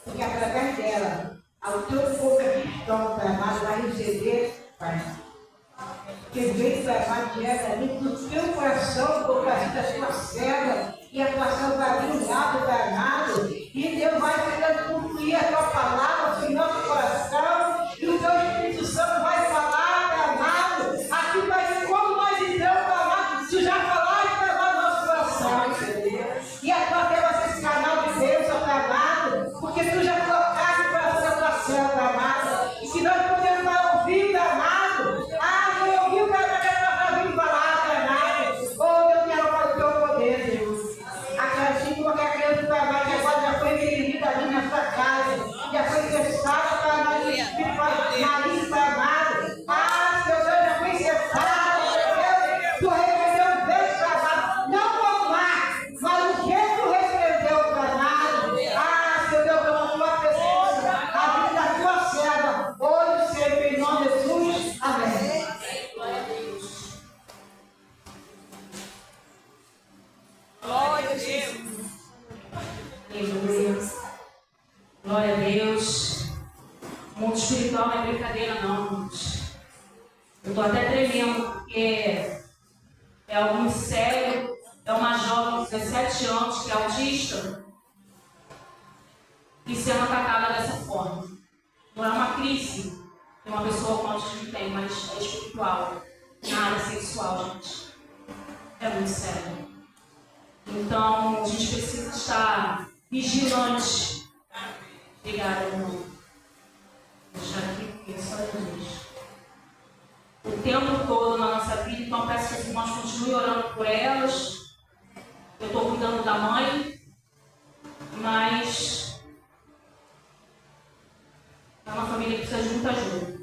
porque através dela, ao teu povo cristão, Pai amado, vai receber, Pai, que veio, Pai amado, diretamente do teu coração, por causa da tua serva, e a tua serva vai vir um lado, Pai amado, e Deus vai tentando concluir a tua palavra no nosso coração, e o teu Espírito Santo vai falar, Pai amado, aqui vai ser como nós então, Pai amado, tu já falaste, Pai amado, no nosso coração, e a tua fé vai ser esse canal de Deus, Pai amado, porque tu já colocaste o coração da tua serva, Pai amado, e que nós podemos ouvir, Pai amado, eu ouvi o Pai amado, que nós vamos vir falar, Pai amado, oh, Deus, quero para o teu poder, Deus, assim como aquela criança, Pai amado, que agora já foi dirigida ali na sua casa, já foi cessada, Pai amado, de espírito maligno, Pai amado, Deus, já foi cessada, Deus, tu repreendeu o beijo, Pai amado, não como mais, mas o que tu repreendeu, Pai amado, Seu Deus, pela tua presença, a vida da tua serva, hoje sempre, em nome de Jesus, amém. Glória a Deus. Aleluia. Glória a Deus. O mundo espiritual não é brincadeira, não, irmãos. Eu estou até tremendo, porque é algo muito sério. É uma jovem de 17 anos que é autista e sendo atacada dessa forma. Não é uma crise que uma pessoa com autismo tem, mas é espiritual, na área sexual, gente. É muito sério. Então, a gente precisa estar vigilante. Obrigada, irmão. Vou deixar aqui, porque é só Jesus. O tempo todo na nossa vida, então peço que os irmãos continuem orando por elas. Eu estou cuidando da mãe, mas é uma família que precisa de muita ajuda.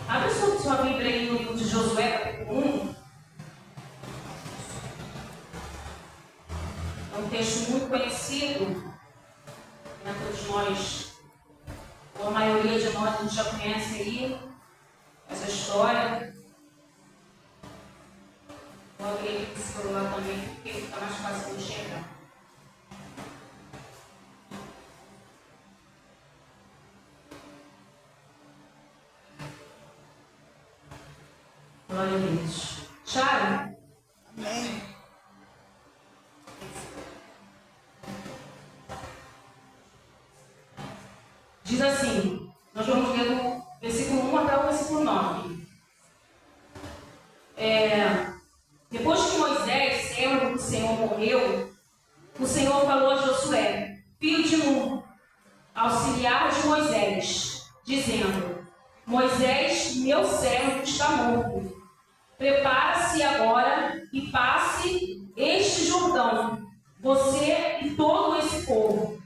Abre sua Bíblia aí no livro de Josué, capítulo 1. É um texto muito conhecido, né? Todos nós, ou a maioria de nós, a gente já conhece aí essa história. Vou abrir aqui o celular também, porque fica mais fácil de enxergar. Glória a Deus. Chara? Amém. Diz assim, nós vamos ler do versículo 1 até o versículo 9. Depois que Moisés, servo do Senhor, morreu, o Senhor falou a Josué, filho de Nun, auxiliar de Moisés, dizendo: Moisés, meu servo, está morto. Prepara-se agora e passe este Jordão, você e todo esse povo,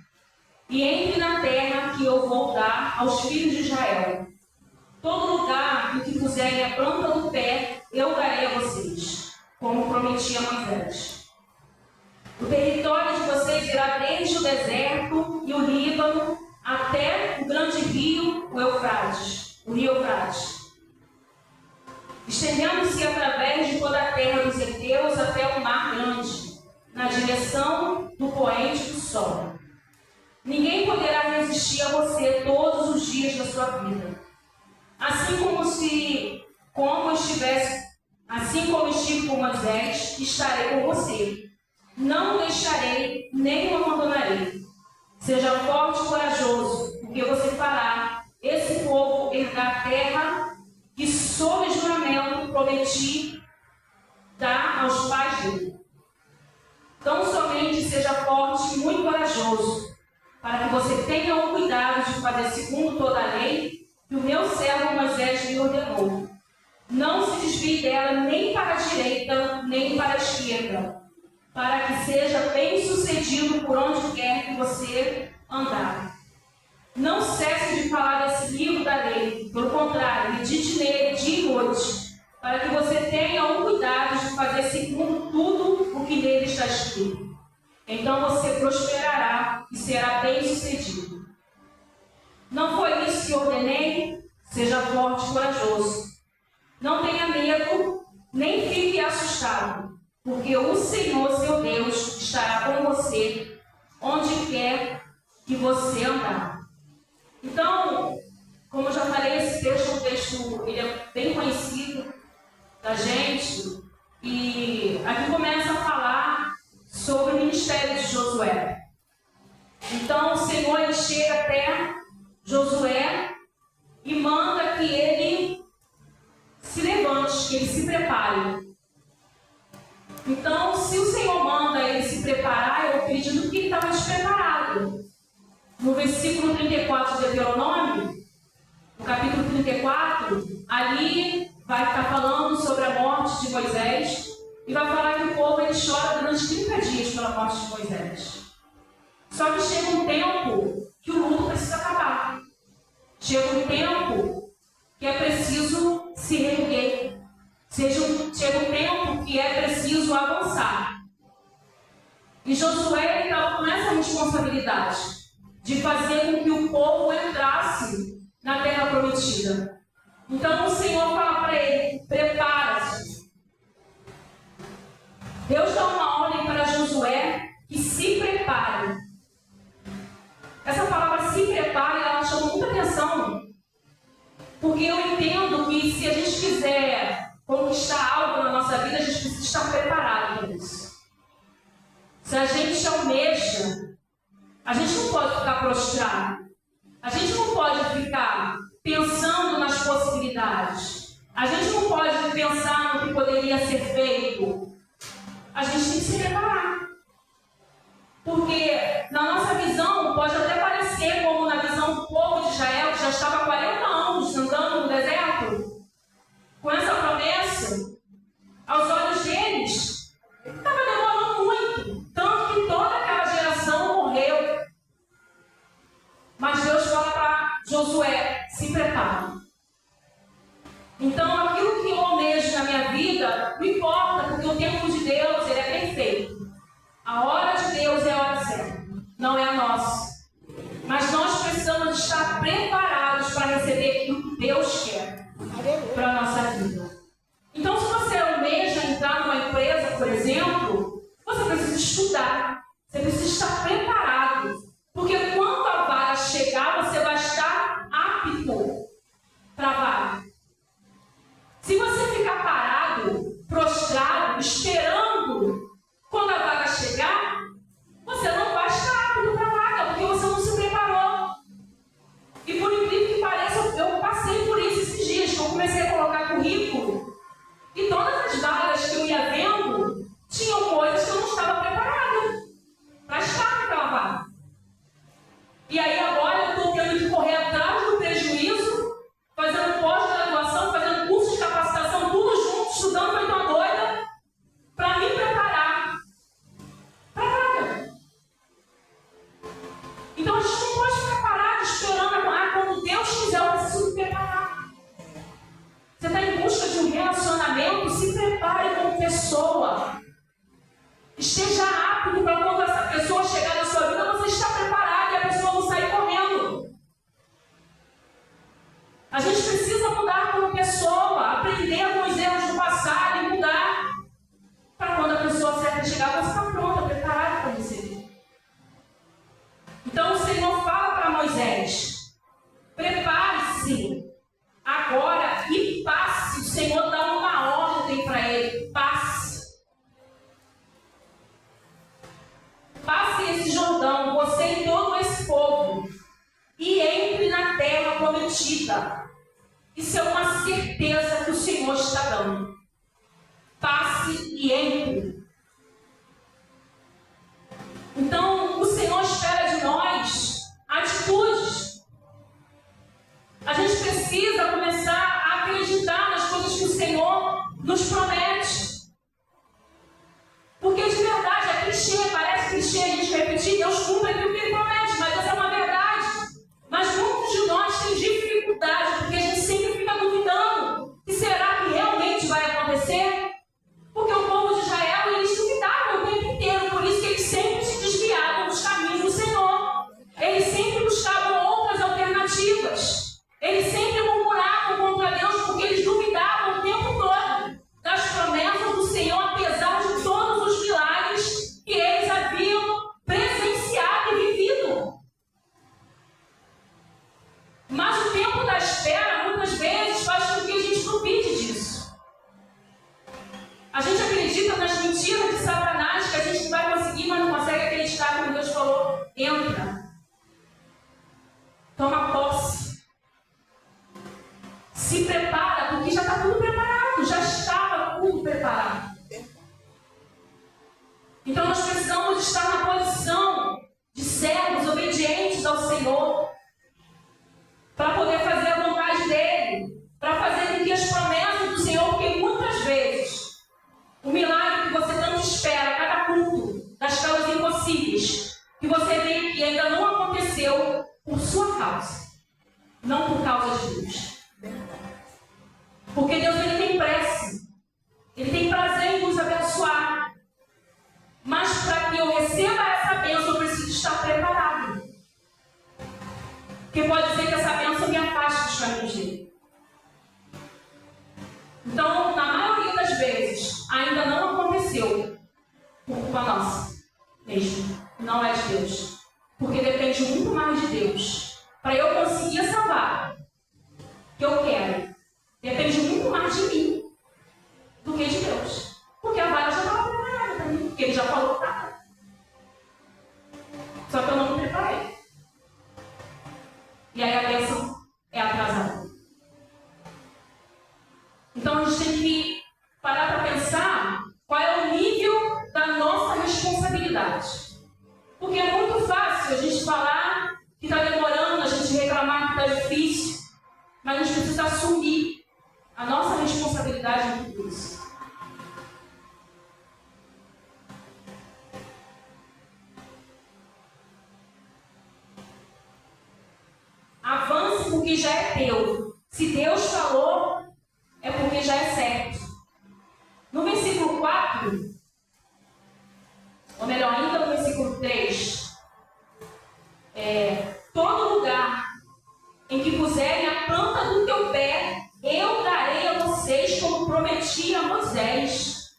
e entre na terra que eu vou dar aos filhos de Israel. Todo lugar em que puserem a planta do pé, eu darei a vocês, como prometi a Moisés. O território de vocês irá desde o deserto e o Líbano até o grande rio, o rio Eufrates, estendendo-se através de toda a terra dos heteus até o mar grande, na direção do poente do sol. Ninguém poderá resistir a você todos os dias da sua vida. Assim como estive com Moisés, estarei com você. Não o deixarei, nem o abandonarei. Seja forte e corajoso, porque você fará esse povo herdar a terra que, sob juramento, prometi dar aos pais dele. Tão somente seja forte e muito corajoso, para que você tenha o cuidado de fazer segundo toda a lei que o meu servo Moisés lhe ordenou. Não se desvie dela nem para a direita, nem para a esquerda, para que seja bem sucedido por onde quer que você andar. Não cesse de falar desse livro da lei, pelo contrário, medite nele dia e noite, para que você tenha o cuidado de fazer segundo tudo o que nele está escrito. Então você prosperará e será bem sucedido. Não foi isso que ordenei? Seja forte e corajoso. Não tenha medo, nem fique assustado, porque o Senhor, seu Deus, estará você andar. Então, como eu já falei, esse texto é um texto, ele é bem conhecido da gente, e aqui começa a falar sobre o ministério de Josué. Então, o Senhor, ele chega até Josué e manda que ele se levante, que ele se prepare. Então, se o Senhor manda ele se preparar, eu acredito que ele estava despreparado. No versículo 34 de Deuteronômio, no capítulo 34, ali vai estar falando sobre a morte de Moisés e vai falar que o povo ele chora durante 30 dias pela morte de Moisés. Só que chega um tempo que o luto precisa acabar. Chega um tempo que é preciso se reerguer. Chega um tempo que é preciso avançar. E Josué estava com essa responsabilidade de fazer com que o povo entrasse na terra prometida. Então o Senhor fala para ele: prepara-se. Deus dá uma ordem para Josué que se prepare. Essa palavra se prepare, ela chama muita atenção, porque eu entendo que se a gente quiser conquistar algo na nossa vida, a gente precisa estar preparado para isso. Se a gente almeja, a gente não pode ficar prostrado. A gente não pode ficar pensando nas possibilidades. A gente não pode pensar no que poderia ser feito. A gente tem que se preparar. Porque na nossa visão, pode até parecer como na visão do povo de Israel, que já estava há 40 anos andando no deserto, com essa promessa, aos olhos deles, estava demorando muito. Tanto que toda aquela geração morreu. Mas Deus fala para Josué: se prepare. Então, aquilo que eu almejo na minha vida, não importa, porque o tempo de Deus ele é perfeito. A hora de Deus é a hora certa, não é a nossa. Mas nós precisamos estar preparados para receber aquilo que Deus quer para a nossa vida. Então, se você almeja entrar numa empresa, por exemplo, você precisa estudar, você precisa estar preparado. Porque quando a vaga chegar, você vai estar apto para a vaga. Se você ficar parado, prostrado, esperando quando a vaga chegar, você não vai estar apto para a vaga, porque você não se preparou. E por incrível que pareça, eu passei por isso esses dias, que eu comecei a colocar currículo, e todas as vagas que eu ia vendo, tinham coisas que eu não estava preparada para estar naquela vaga. E aí agora eu estou tendo que correr atrás do prejuízo, fazendo pós-graduação, fazendo curso de capacitação, tudo junto, estudando feito uma doida, para me preparar para a vaga. Então a gente não pode ficar parado esperando quando Deus quiser, eu preciso me preparar. Você está em busca de um relacionamento, se prepare como pessoa. Esteja apto para quando essa pessoa chegar na sua vida, você está preparado e a pessoa não sair correndo. A gente precisa mudar como pessoa, aprender com os erros do passado e mudar para quando a pessoa certa chegar, você está pronta, preparada para receber. Então o Senhor fala para Moisés: prepare-se agora e passe. O Senhor dá uma ordem para ele: passe. Passe esse Jordão, você e todo esse povo, e entre na terra prometida. Isso é uma certeza que o Senhor está dando. Passe e entre. Então, o Senhor espera de nós atitudes. A gente precisa começar a acreditar nas coisas que o Senhor nos promete. Porque de verdade é clichê, parece clichê a gente repetir: Deus cumpre aquilo que Ele promete, mas essa é uma verdade. Mas muitos de nós têm dificuldade, porque a gente sempre fica duvidando: e será que realmente vai acontecer? Porque o povo de Israel estar na posição de servos obedientes ao Senhor, para poder fazer a vontade dele, para fazer com que as promessas do Senhor, porque muitas vezes o milagre que você tanto espera, cada culto, das causas impossíveis, que você vê que ainda não aconteceu por sua causa, não por causa de Deus. Porque Deus, ele tem pressa, ele tem prazer em nos abençoar. Mas para que eu receba essa bênção, eu preciso estar preparado. Porque pode ser que essa bênção me afaste dos caminhos dele. Então, na maioria das vezes, ainda não aconteceu por culpa nossa mesmo. Não é de Deus. Porque depende muito mais de Deus. Para eu conseguir salvar o que eu quero, depende muito mais de mim do que de Deus. Porque a vara já estava preparada para mim. Porque ele já falou que estava. Só que eu não me preparei. E aí a bênção é atrasada. Então a gente tem que parar para pensar qual é o nível da nossa responsabilidade. Porque é muito fácil a gente falar que está demorando, a gente reclamar que está difícil, mas a gente precisa assumir a nossa responsabilidade em tudo isso. Avance porque já é teu. Se Deus falou, é porque já é certo. No versículo 4, ou melhor, ainda no versículo 3, todo lugar em que puserem a planta do teu pé, eu darei a vocês, como prometi a Moisés.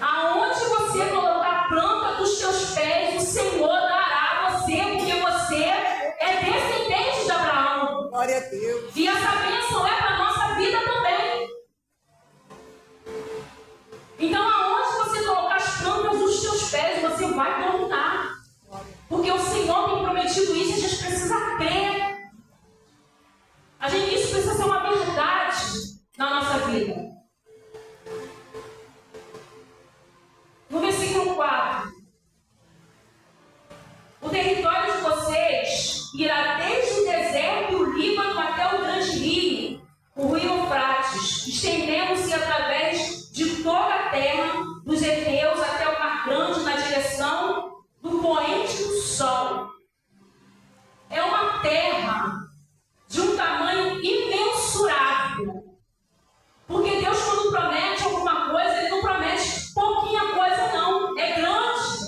Aonde você colocar a planta dos teus pés, o Senhor dará a você, porque você é descendente de Abraão. Glória a Deus. E essa bênção é para a nossa vida também. Então, aonde você colocar as plantas dos teus pés, você vai dominar. Porque o Senhor tem prometido isso e a gente precisa crer. Isso precisa ser uma verdade na nossa vida. No versículo 4. O território de vocês irá desde o deserto e o Líbano até o grande rio, o rio Eufrates, estendendo-se através de toda a terra dos heteus até o Mar Grande, na direção do poente do sol. É uma terra de um tamanho imensurável. Porque Deus, quando promete alguma coisa, Ele não promete pouquinha coisa, não. É grande.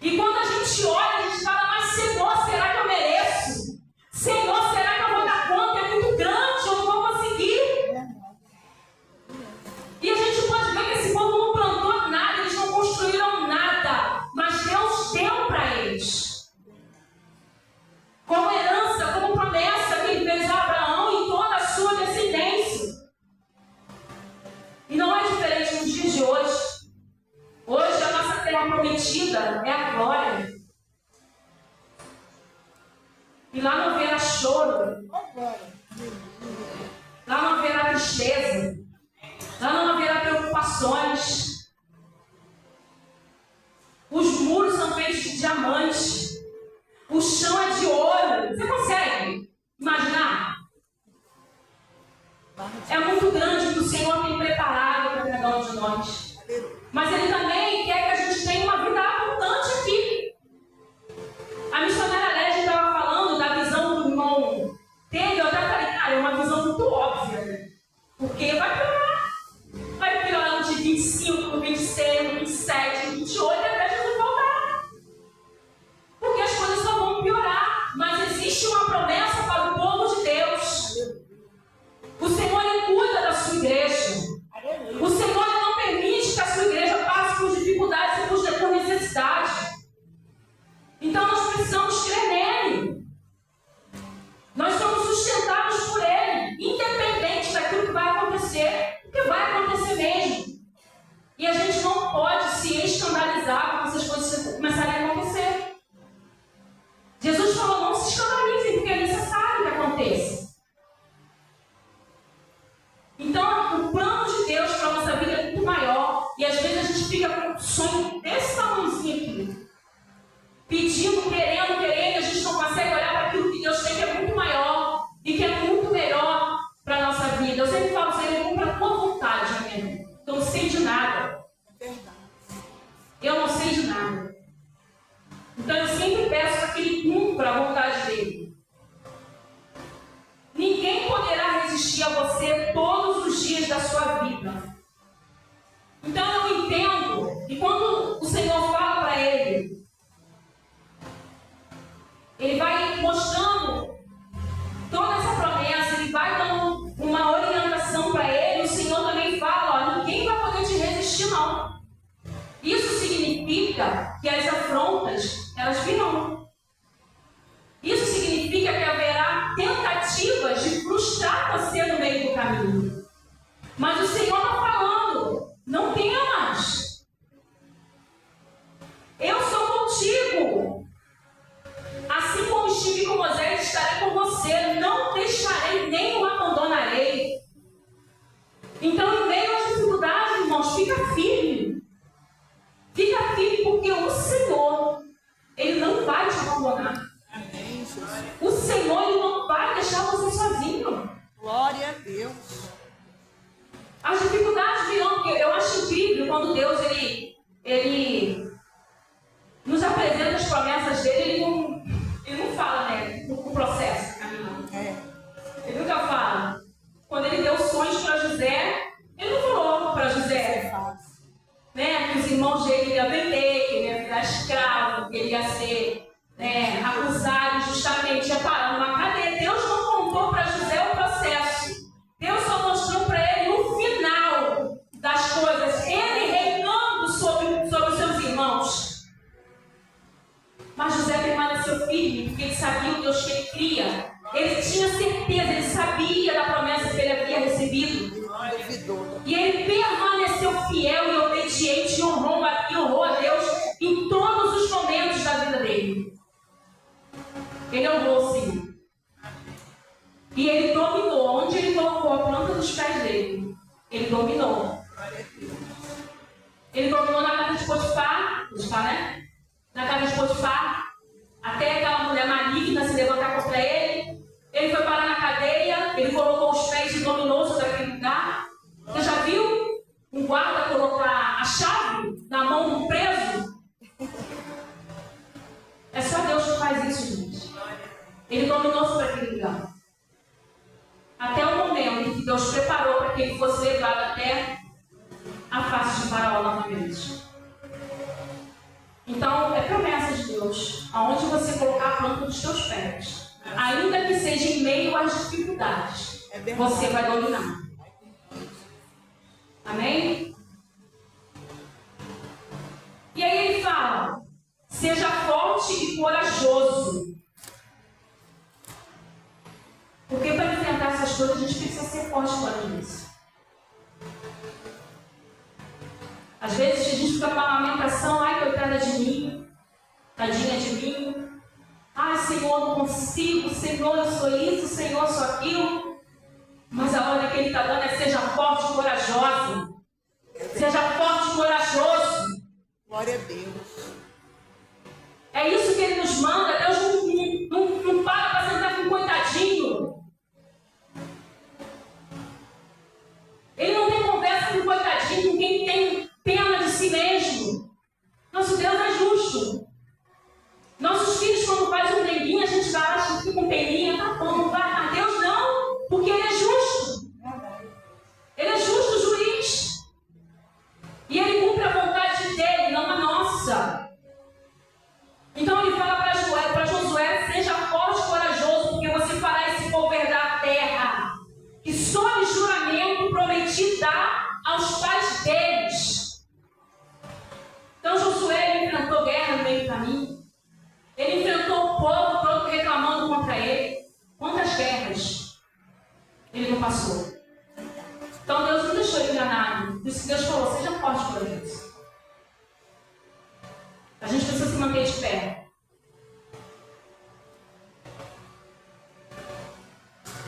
E quando a gente olha, a gente fala, mas Senhor, será que eu mereço? Senhor, será que eu vou dar conta? É muito grande, eu não vou conseguir. E a gente pode ver que esse povo não plantou nada, eles não construíram nada. Mas Deus deu para eles. Como herança, como promessa que Ele fez a Abraão e toda a sua descendência. E não é diferente nos dias de hoje. Hoje a nossa terra prometida é a glória. E lá não haverá choro. Lá não haverá tristeza. Lá não haverá preocupações. Os muros são feitos de diamantes. O chão é de ouro. Você consegue imaginar? É muito grande o que o Senhor tem preparado para cada um de nós. Mas Ele também quer que a gente tenha uma vida abundante aqui. A missionária Légia estava falando da visão do irmão teve, eu até falei, cara, é uma visão muito óbvia, né? Porque vai piorar. Vai piorar no dia 25, no 26, no 27, no 28, até Jesus voltar. significa que as afrontas, elas virão. Isso significa que haverá tentativas de frustrar você no meio do caminho. Mas o Senhor está falando, não temas. Eu sou contigo. Assim como estive com Moisés, estarei com você. Não deixarei nem o abandonarei. Então, em meio às dificuldades, irmãos, fica firme. Fica firme, porque o Senhor, Ele não vai te abandonar. O Senhor, Ele não vai deixar você sozinho. Glória a Deus. As dificuldades virão, porque eu acho incrível quando Deus, Ele nos apresenta as promessas dele, Ele não fala, né, no processo. Ele nunca fala. Quando Ele deu sonhos para José, Ele não falou para José, né, que os irmãos dele iam vender, que ele ia virar escravo, que ele ia ser, né, acusado injustamente, ia parar numa cadeia. Deus não contou para José o processo. Deus só mostrou para ele o final das coisas, ele reinando sobre os seus irmãos. Mas José permaneceu firme, porque ele sabia o Deus que ele cria. Ele tinha certeza, ele sabia da promessa que ele havia recebido. E ele permaneceu fiel e obediente e honrou a Deus em todos os momentos da vida dele. Ele honrou o Senhor. E ele dominou. Onde ele colocou a planta dos pés dele, ele dominou. Ele dominou na casa de Potifar, né? Na casa de Potifar, até aquela mulher maligna se levantar contra ele. Ele foi parar na cadeia, ele colocou os pés e dominou sobre aquele lugar. Você já viu um guarda colocar a chave na mão do preso? É só Deus que faz isso, gente. Ele dominou sobre aquele lugar. Até o momento que Deus preparou para que ele fosse levado até a face de Faraó novamente. Então, é promessa de Deus. Aonde você colocar a planta dos teus pés, ainda que seja em meio às dificuldades, você vai dominar. Amém? E aí ele fala: seja forte e corajoso. Porque para enfrentar essas coisas a gente precisa ser forte e corajoso. Às vezes a gente fica com a lamentação: ai, coitada de mim, tadinha de mim. Ai, Senhor, não consigo. Senhor, eu sou isso. Senhor, eu sou aquilo. Mas a ordem que Ele está dando é: seja forte e corajosa. Seja forte e corajoso. Glória a Deus. É isso que Ele nos manda. Deus não para sentar com um coitadinho. Ele não tem conversa com um coitadinho, com quem tem pena de si mesmo. Nosso Deus é justo. Nossos filhos, quando fazem um neguinho, a gente vai lá, a gente fica com peninha, tá bom, vai. Mas Deus não, porque Ele é justo. Ele é justo juiz. E Ele cumpre a vontade dEle, não a nossa. Então Ele fala para Josué: seja forte e corajoso, porque você fará esse povo herdar a terra, que sob juramento prometi dar aos pais deles. Então Josué, ele enfrentou guerra no meio do caminho. Ele enfrentou o povo todo reclamando contra ele. Quantas guerras ele não passou? Então Deus não deixou ele enganado. Por isso que Deus falou: seja forte e corajoso. A gente precisa se manter de pé.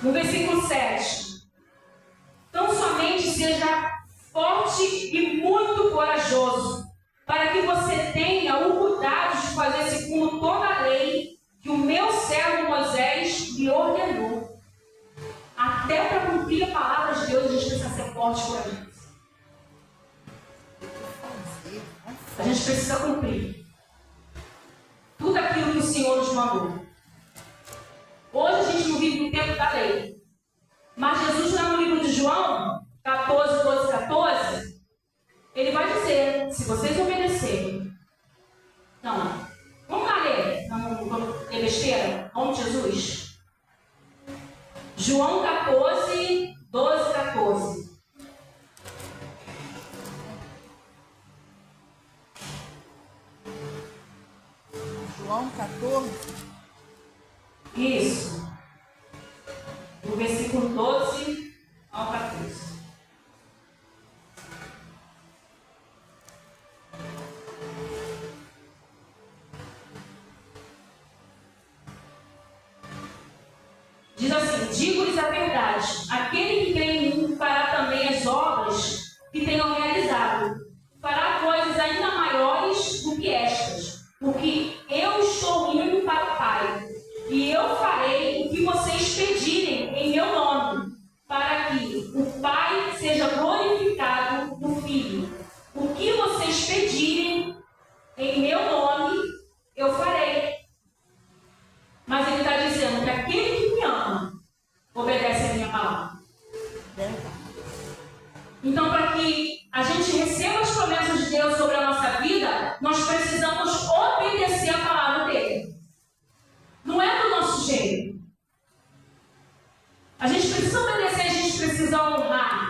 No versículo 7. Então somente seja forte e muito corajoso, para que você tenha o cuidado de fazer segundo toda a lei que o meu servo Moisés lhe ordenou. Até para cumprir a palavra de Deus, a gente precisa ser forte e corajoso. A gente precisa cumprir tudo aquilo que o Senhor nos mandou. Hoje a gente não vive no tempo da lei. Mas Jesus, lá no livro de João 14, 12, 14, ele vai dizer: se vocês obedecerem. Não, vamos lá ler. Vamos ler besteira? Vamos de Jesus. João 14, 12, 14. João 14. Isso. Do versículo 12 ao 14. Diz assim: digo-lhes a verdade, aquele que crê em mim fará também as obras que tenho realizado, fará coisas ainda maiores do que estas, porque eu estou indo para o Pai, e eu farei o que vocês pedirem em meu nome, para que o Pai seja glorificado no Filho. O que vocês pedirem em meu nome, eu farei. Mas ele está dizendo que aquele que me ama obedece a minha palavra. Então, para que a gente receba as promessas de Deus sobre a nossa vida, nós precisamos obedecer a palavra dele. Não é do nosso jeito. A gente precisa obedecer, a gente precisa honrar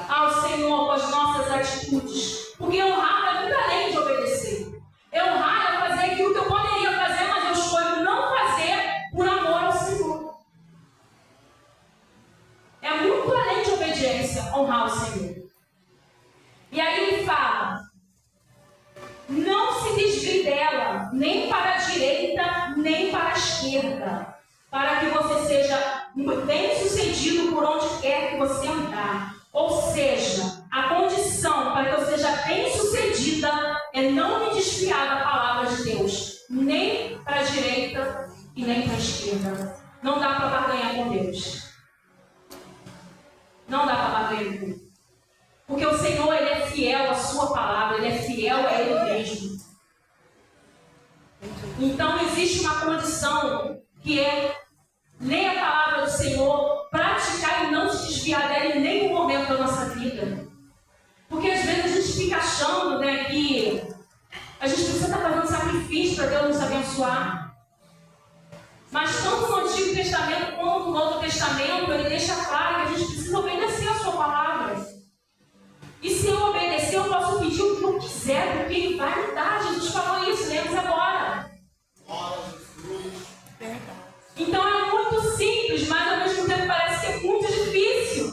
ao Senhor com as nossas atitudes. Porque honrar é muito além de obedecer. Honrar é fazer aquilo que eu poderia fazer, mas eu escolho não fazer por amor ao Senhor. É muito além de obediência honrar o Senhor. E aí ele fala: não se desvie dela, nem para a direita, nem para a esquerda, para que você seja bem sucedido por onde quer que você andar. Ou seja, a condição para que eu seja bem sucedida é não me desviar da palavra de Deus, nem para a direita e nem para a esquerda. Não dá para barganhar com Deus. Não dá para barganhar com Deus. Porque o Senhor, Ele é fiel à sua palavra, Ele é fiel a Ele mesmo. Então existe uma condição que é ler a palavra do Senhor, praticar e não se desviar dela em nenhum momento da nossa vida. Porque às vezes a gente fica achando, né, que a gente precisa estar fazendo sacrifício para Deus nos abençoar. Mas tanto no Antigo Testamento como no Novo Testamento, ele deixa claro que a gente precisa obedecer a sua palavra. E se eu obedecer, eu posso pedir o que eu quiser, porque Ele vai me dar. Jesus falou isso, lemos agora. Então é muito simples, mas ao mesmo tempo parece que é muito difícil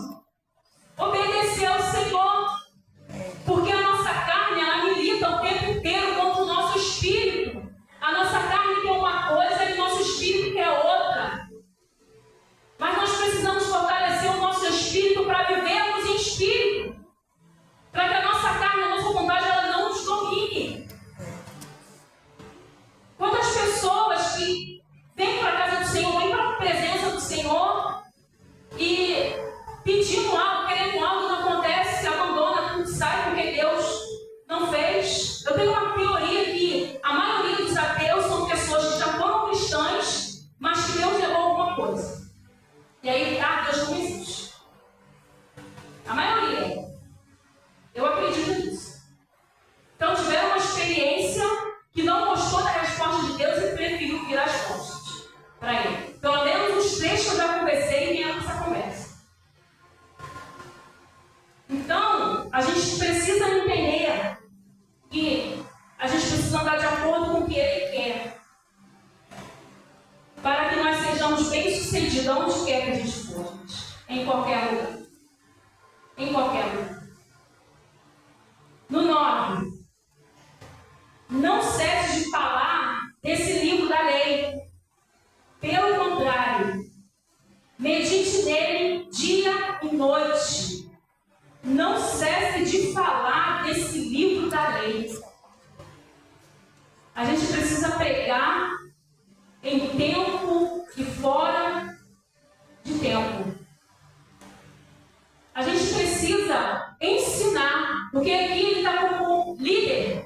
obedecer ao Senhor. Porque a nossa carne, ela milita o tempo inteiro contra o nosso espírito. A nossa carne quer uma coisa e o nosso espírito quer outra. Mas nós precisamos fortalecer o nosso espírito para vivermos em espírito. Para que a nossa carne, a nossa vontade, ela não nos domine. Quantas pessoas que vêm para a casa do Senhor, vêm para a presença do Senhor e pedindo algo, querendo algo, não acontece, se abandona, tudo sai porque Deus não fez. Eu tenho uma teoria que a maioria dos ateus são pessoas que já foram cristãs, mas que Deus levou alguma coisa. E aí, Deus não existe. A maioria. Eu acredito nisso. Então tiveram uma experiência que não gostou da resposta de Deus e preferiu virar as costas para Ele. Pelo menos os três que eu já conversei e vieram nessa conversa. Então, a gente precisa entender que a gente precisa andar de acordo com o que Ele quer. Para que nós sejamos bem-sucedidos onde quer que a gente for. Em qualquer lugar. Em qualquer lugar. No 9, não cesse de falar desse livro da lei. Pelo contrário, medite nele dia e noite. Não cesse de falar desse livro da lei. A gente precisa pregar em tempo e fora de tempo. A gente precisa ensinar, porque aqui ele está como líder.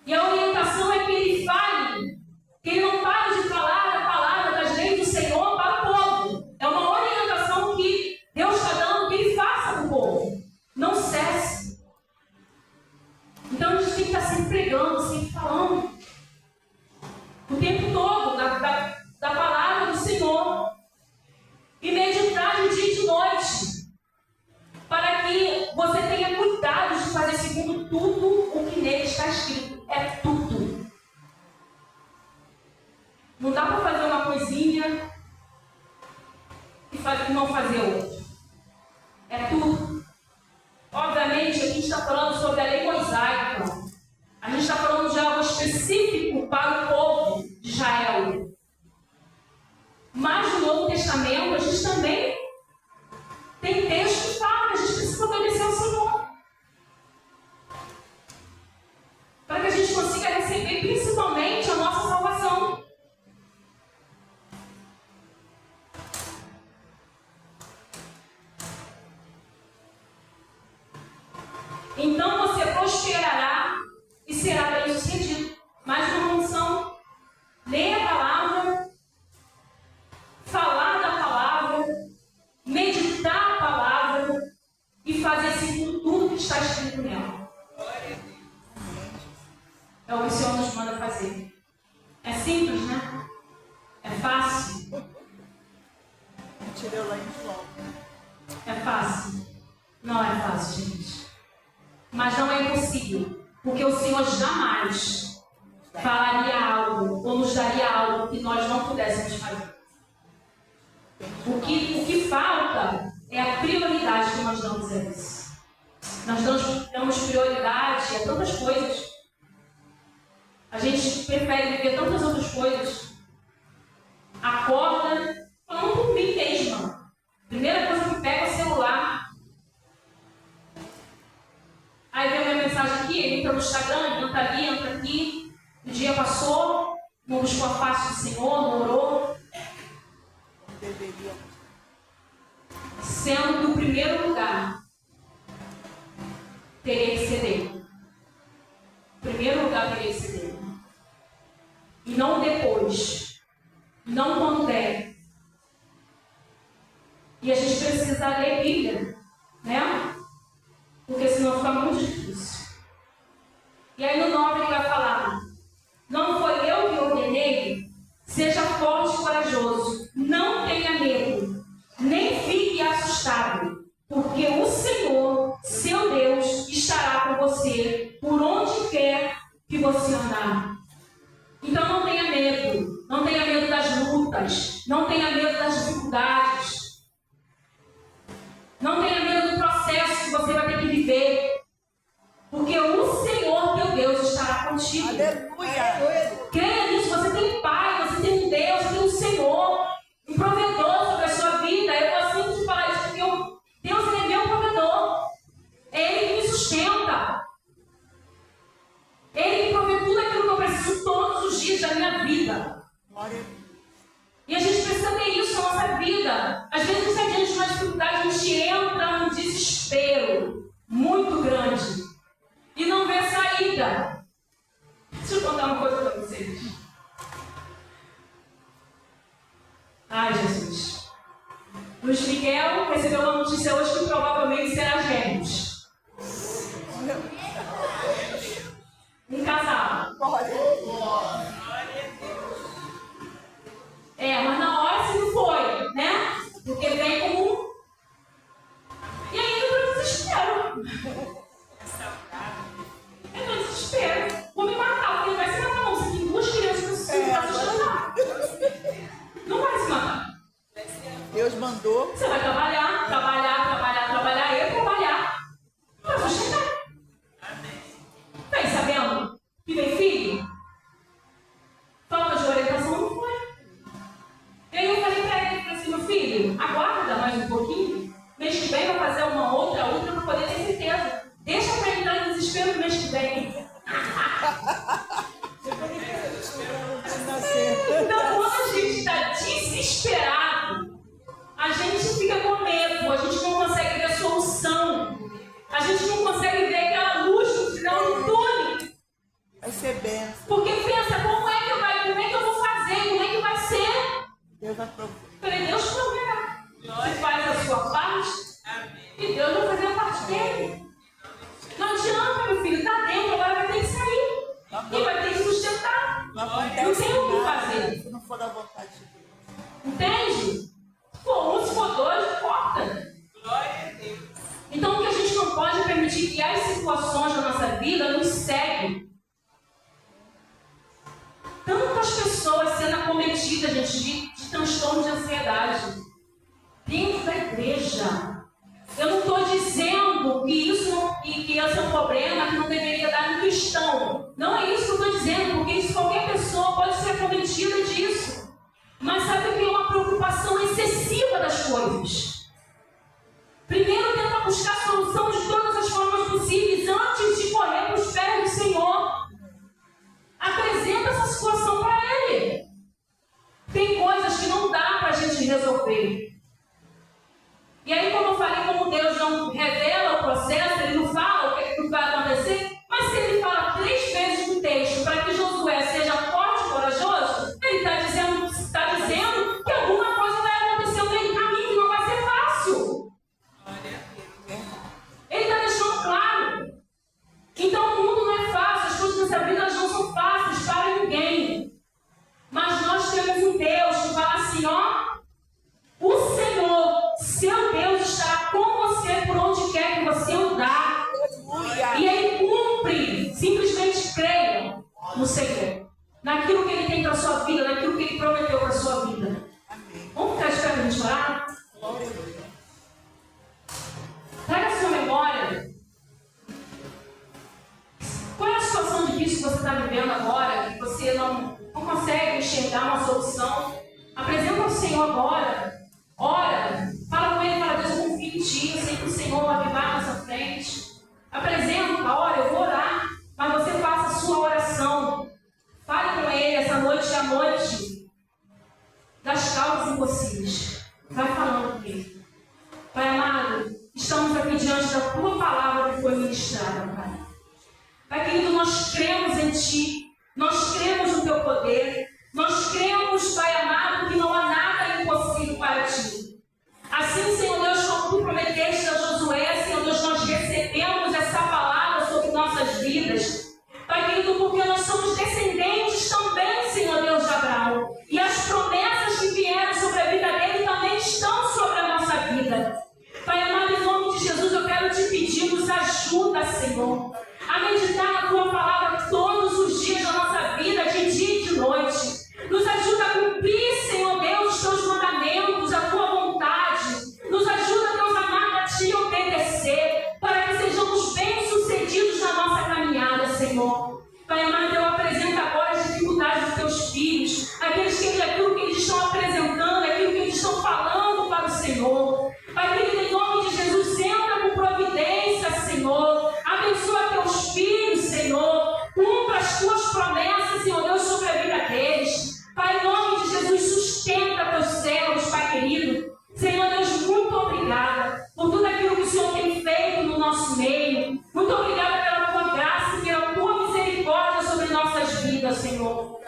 E a orientação é que ele fale, que ele não pare de falar a palavra das leis do Senhor para o povo. É uma orientação que Deus está dando, que ele faça para o povo. Não cesse. Então a gente tem que estar sempre pregando, sempre falando. O tempo todo, da específico para o povo de Israel. Mas no Novo Testamento, a gente também tem texto que fala que a gente precisa obedecer ao Senhor. Para que a gente consiga receber principalmente a nossa salvação. Então você prosperará e será bem-sucedido. Mais uma função: ler a palavra, falar da palavra, meditar a palavra e fazer segundo tudo que está escrito nela. É o que o Senhor nos manda fazer. É simples, né? É fácil. Tirou lá em João. É fácil. Não é fácil, gente. Mas não é impossível. Porque o Senhor jamais falaria algo ou nos daria algo que nós não pudéssemos fazer. O que falta é a prioridade que nós damos a isso. Nós damos prioridade a tantas coisas. A gente prefere viver tantas outras coisas. Acorda, falando por mim mesma. Primeira coisa que pega é o celular. Aí vem a minha mensagem aqui, entra no Instagram, entra ali, entra aqui. O dia passou, não buscou a face do Senhor, não orou. Deveria. Sendo que o primeiro lugar teria que ser dele. O primeiro lugar teria que ser dele. E não depois. Não quando der. E a gente precisa ler Bíblia, né? Porque senão fica muito difícil. E aí no 9 ele vai falar: não foi eu que ordenei? Seja forte e corajoso. Não tenha medo. Nem fique assustado. Porque o Senhor, seu Deus, estará com você por onde quer que você andar. Então não tenha medo. Não tenha medo das lutas. Não tenha medo das dificuldades. Não tenha medo do processo que você vai ter que viver. Porque o Senhor, teu Deus, estará contigo. Aleluia. Creia nisso. Você tem Pai, você tem um Deus, você tem um Senhor, um provedor sobre a sua vida. Eu gosto muito de falar isso, porque Deus é meu provedor. É Ele que me sustenta. Ele que provê tudo aquilo que eu preciso todos os dias da minha vida. Glória a Deus. E a gente precisa ter isso na nossa vida. Às vezes, se a gente tem uma dificuldade, a gente entra num desespero muito grande e não vê saída. Deixa eu contar uma coisa para vocês. Ai, Jesus. Luiz Miguel recebeu uma notícia hoje que provavelmente será gêmeos. Um casal. Mas na hora se não foi, né? Porque vem como. E aí eu tô desespero. Eu tô desespero. Vou me matar, porque ele vai se matar. Não, você tem duas crianças que você vai sustentar. Não vai se matar. Deus mandou. Você vai trabalhar, eu trabalhar. Vai sustentar. Tá aí sabendo que vem filho? Falta de orientação não foi. E aí eu falei pra ele assim: meu filho, aguarda mais um pouquinho. Mês que vem vai fazer uma outra para poder ter certeza. Deixa pra ele entrar em desespero no mês que vem. Então, quando a gente está desesperado, a gente fica com medo, a gente não consegue ver solução, a gente não consegue ver aquela luz no final do túnel. Vai ser bênção. Porque pensa, como é que eu vou fazer? Como é que vai ser? Deus vai prover. Falei, Deus proverá. Você faz a sua parte e Deus vai fazer a parte dele. Não adianta, meu filho, tá dentro, agora vai ter que sair. E vai ter que sustentar. Não tem o que fazer. Se não for da vontade de Deus. Entende? Se for um, se for dois, não importa. Então o que a gente não pode permitir que as situações da nossa vida nos seguem. Tantas pessoas sendo acometidas, gente, de transtorno de ansiedade dentro da igreja. Eu não estou dizendo que esse é um problema que não deveria dar no cristão. Não é isso que eu estou dizendo, porque isso no Senhor. Naquilo que Ele tem para a sua vida, naquilo que Ele prometeu para a sua vida. Amém. Vamos ficar de pé para a gente orar? Glória a Deus. Traga a sua memória. Qual é a situação difícil que você está vivendo agora, que você não consegue enxergar uma solução? Apresenta ao Senhor agora. Ora, fala com Ele, fala, Deus, eu confio em Ti, eu sei que o Senhor vai avivar a nossa frente. Apresenta, ora, eu vou orar, mas você faça a sua oração. Fale com Ele essa noite à noite das causas impossíveis. Vai falando com Ele. Pai amado, estamos aqui diante da Tua palavra que foi ministrada, Pai. Pai querido, nós cremos em Ti, nós cremos no Teu poder, nós cremos, Pai amado, que não há nada impossível para Ti. Assim, Senhor Deus, como Tu prometeste a Josué, Senhor Deus, nós recebemos essa palavra sobre nossas vidas. Pai querido, porque nós somos descendentes também, Senhor Deus, de Abraão. E as promessas que vieram sobre a vida dele também estão sobre a nossa vida. Pai amado, em nome de Jesus, eu quero te pedir, nos ajuda, Senhor, a meditar na Tua palavra todos os dias da nossa vida, de dia e de noite. Nos ajuda a cumprir, Senhor Deus, os Teus mandamentos, a Tua vontade. Nos ajuda, Deus amado, a Te obedecer, para que sejamos bem-sucedidos na nossa caminhada, Senhor. Pai amado, eu apresento agora as dificuldades dos Teus filhos, aquilo que eles estão apresentando, aquilo que eles estão falando para o Senhor. Pai querido, em nome de Jesus, entra com providência, Senhor. Abençoa Teus filhos, Senhor. Cumpra as Tuas promessas, Senhor Deus, sobre a vida deles. Pai, em nome de Jesus, sustenta Teus servos, Pai querido. Senhor Deus, muito obrigada por tudo aquilo que o Senhor tem feito no nosso meio. Muito obrigada pela Tua graça e pela Tua misericórdia sobre nossas vidas, Senhor.